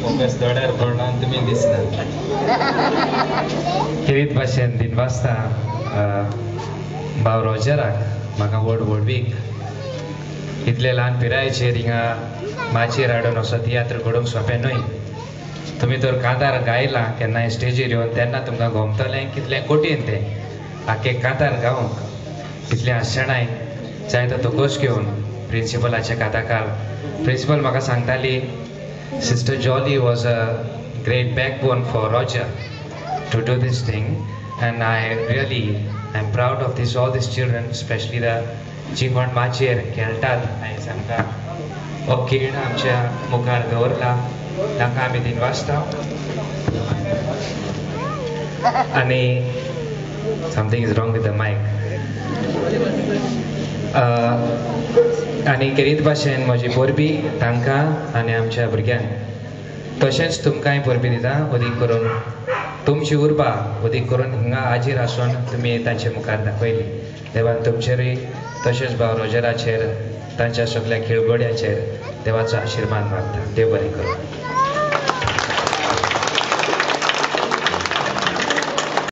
Focus दोड्यार पडून तुम्ही दिसना किरीत भाशेन दिनवासता भाव रोजराक म्हाका व्हडवीक इतले ल्हान पिरायेचेर हिंगा माचयेर हाडून असो तियात्र घडोवंक सोंपें न्हय. तुमी तर कांतार गायला केन्नाय स्टेजीर येवन तेन्ना तुमकां गोमतलें कितलें कठीण तें आख्खे कांतार गावंक कितलें आसचणाय जायतो तोकोस घेवन प्रिंसिपलाचे काताकार प्रिंसिपल म्हाका सांगताली sister Jolly was a great backbone for Roger to do this thing and I really I am proud of these all these children specially the जी कोण माचयेर खेळटात आयज आमकां हो खेळ आमच्या मुखार दवरला ताका आमी दिनवासता आनी something is wrong with the मायक आनी किरीत भाशेन म्हजी परबी तांकां आनी आमच्या भुरग्यांक तशेंच तुमकांय परबी दिता अदीक करून तुमची उर्बा अदीक करून हिंगा हाजीर आसून तुमी तांचे मुखार दाखयली. देवान तुमचेरूय तशेंच भाव रोजराचेर तांच्या सगळ्या खेळगड्याचेर देवाचो आशिर्वाद मागता. देव बरें करूं.